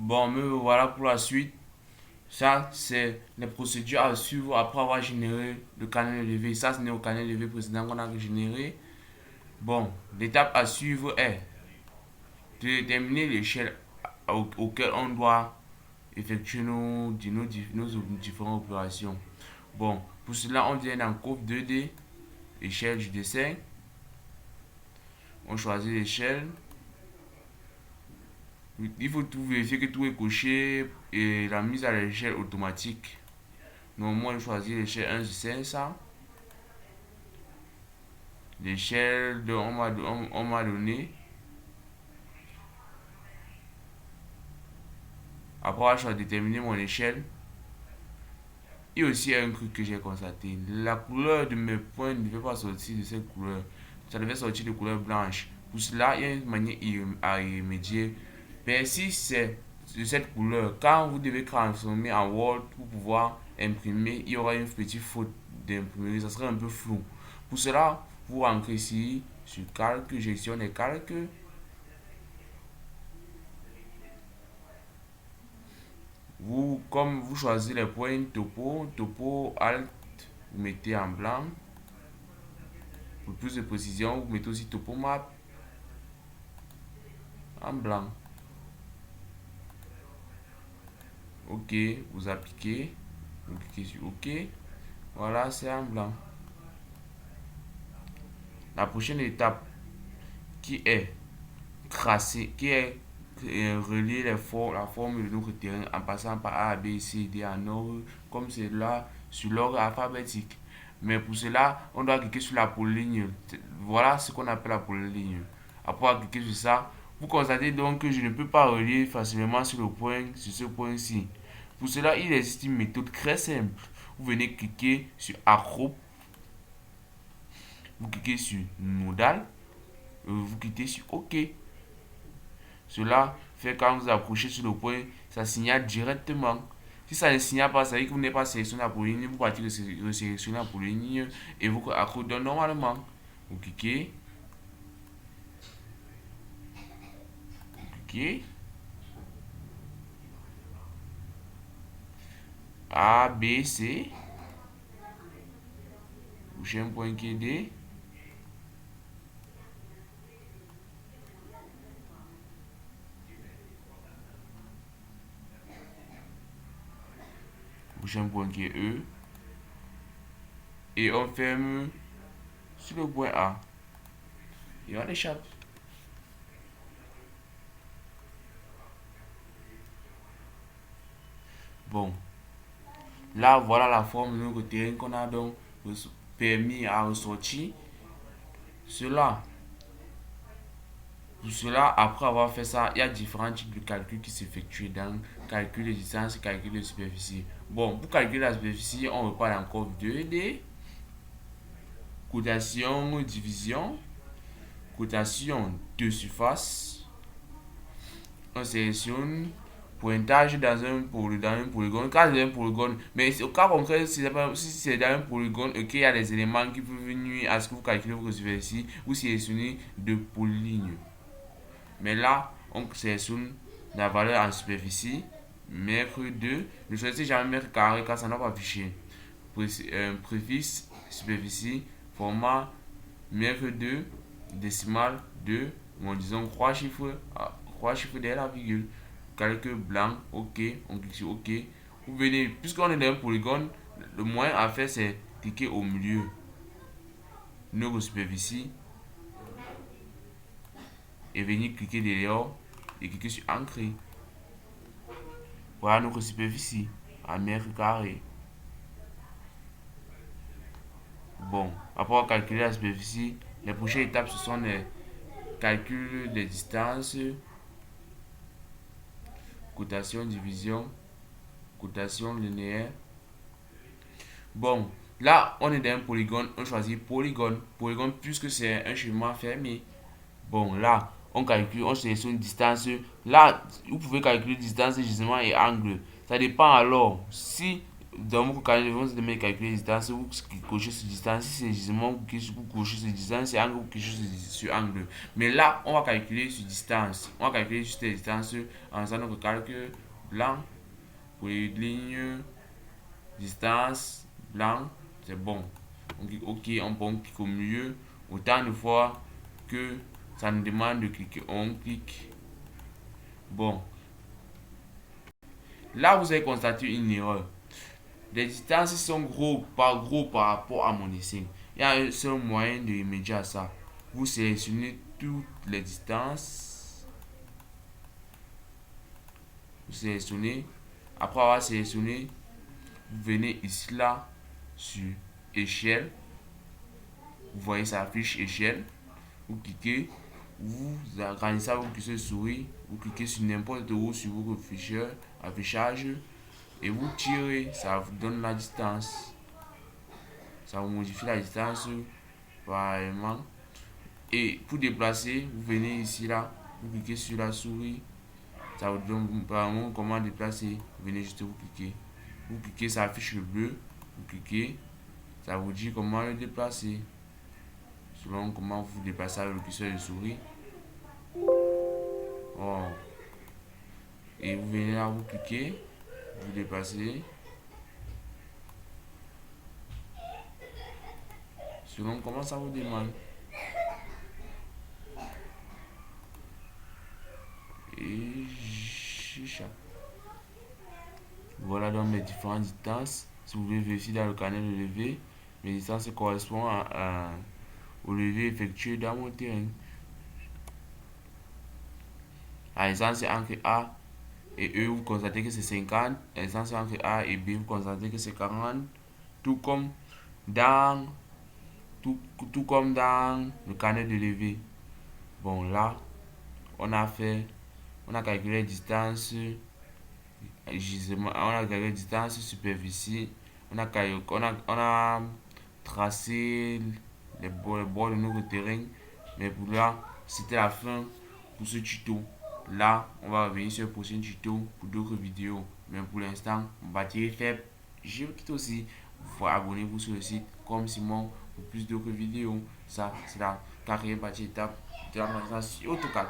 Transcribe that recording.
Bon, me voilà pour la suite. Ça, c'est les procédures à suivre après avoir généré le canal élevé. Ça, ce n'est au canal élevé précédent qu'on a généré. Bon, l'étape à suivre est de déterminer l'échelle auquel on doit effectuer nos différentes opérations. Bon, pour cela, on vient dans Courbe 2D, échelle du dessin. On choisit l'échelle. Il faut tout vérifier que tout est coché et la mise à l'échelle automatique. Donc moi je choisis l'échelle 1 sur 500. L'échelle on m'a donné. Après je vais déterminer mon échelle. Il y a aussi un truc que j'ai constaté. La couleur de mes points ne devait pas sortir de cette couleur. Ça devait sortir de couleur blanche. Pour cela, il y a une manière à y remédier. Mais si c'est de cette couleur, quand vous devez transformer en Word pour pouvoir imprimer, il y aura une petite faute d'imprimer. Ça serait un peu flou. Pour cela, vous rentrez ici sur calque, gestion des calques. Comme vous choisissez les points topo, alt, vous mettez en blanc. Pour plus de précision, vous mettez aussi topo map en blanc. OK, vous appliquez. Vous cliquez sur OK. Voilà, c'est en blanc. La prochaine étape qui est tracer, qui est relier la forme de notre terrain en passant par A, B, C, D en ordre, comme c'est là sur l'ordre alphabétique. Mais pour cela, on doit cliquer sur la polyligne. Voilà ce qu'on appelle la polyligne. Après cliquer sur ça, vous constatez donc que je ne peux pas relier facilement sur le point, sur ce point-ci. Pour cela, il existe une méthode très simple. Vous venez cliquer sur Acro, vous cliquez sur Nodal, vous cliquez sur OK. Cela fait quand vous approchez sur le point, ça signale directement. Si ça ne signale pas, ça veut dire que vous n'avez pas sélectionné la polyligne, vous partez de sélectionner la polyligne et vous accordez normalement. Vous cliquez, A, B, C, prochain point qui est D, prochain point qui est E, et on ferme sur le point A, et on échappe. Bon, là voilà la forme de notre terrain qu'on a donc permis à ressortir. Pour cela, après avoir fait ça, il y a différents types de calculs qui s'effectuent dans calcul de distance et calcul de superficie. Bon, pour calculer la superficie, on repart encore 2D, cotation, division, cotation de surface. On sélectionne pointage dans un polygone. Quand c'est un polygone, mais au cas concret, si c'est dans un polygone, il y a des éléments qui peuvent venir à ce que vous calculez votre superficie, vous sélectionnez de polylignes. Mais là, on sélectionne la valeur en superficie, mètre 2. Ne choisissez jamais mètre carré car ça n'a pas affiché. Préfixe, superficie, format, mètre 2, décimal 2, bon, disons 3 chiffres, 3 chiffres derrière la virgule. Calcul blanc, OK, on clique sur OK. Vous venez, puisqu'on est dans un polygone, le moins à faire c'est cliquer au milieu. Notre superficie et venir cliquer derrière et cliquer sur ancrer. Voilà notre superficie en mètre carré. Bon, après avoir calculé la superficie, les prochaines étapes ce sont les calculs des distances, cotation, division, cotation linéaire. Bon, là on est dans un polygone, on choisit polygone. Polygone puisque c'est un chemin fermé. Bon, là on calcule, on sélectionne distance. Là, vous pouvez calculer distance, gisement et angle. Ça dépend alors. Si dans votre carnet, vous devez calculer la distance, vous cochez sur distance. Si c'est gisement, vous cochez sur distance, c'est angle, vous cochez sur angle. Mais là, on va calculer sur distance. On va calculer juste les distances en faisant notre calcul blanc pour les lignes, distance, blanc, c'est bon. Ok, on peut cliquer au milieu. Autant de fois que ça nous demande de cliquer, on clique. Bon. Là, vous avez constaté une erreur. Les distances sont gros par rapport à mon dessin. Il y a un seul moyen de remédier à ça. Vous sélectionnez toutes les distances. Vous sélectionnez. Après avoir sélectionné, vous venez ici là sur échelle. Vous voyez ça affiche échelle. Vous cliquez. Vous agrandissez avec votre curseur souris. Vous cliquez sur n'importe où sur votre affichage. Et vous tirez, ça vous donne la distance. Ça vous modifie la distance pareillement. Et pour déplacer, vous venez ici là, vous cliquez sur la souris. Ça vous donne vraiment comment déplacer. Vous venez juste vous cliquer. Vous cliquez, ça affiche le bleu. Vous cliquez, ça vous dit comment le déplacer. Selon comment vous déplacez avec le curseur de souris. Oh. Et vous venez là, vous cliquez, vous déplacez. Selon comment ça vous demande. Et chicha. Voilà donc mes différentes distances. Si vous voulez vérifier dans le carnet de levé, mes distances correspondent au levé effectué dans mon terrain. Par exemple, c'est entre A et E, vous constatez que c'est 50. Par exemple, c'est entre A et B, vous constatez que c'est 40. Tout comme dans, tout comme dans le carnet de levé. Bon, là, on a calculé les distances. On a calculé distance, superficie, on a tracé les bords de notre terrain. Mais pour là, c'était la fin pour ce tuto. Là, on va revenir sur le prochain tuto pour d'autres vidéos. Mais pour l'instant, mon batterie est faible. Je vous quitte aussi. Vous abonnez-vous sur le site comme Simon pour plus d'autres vidéos. Ça, c'est la quatrième partie étape de la présentation AutoCAD.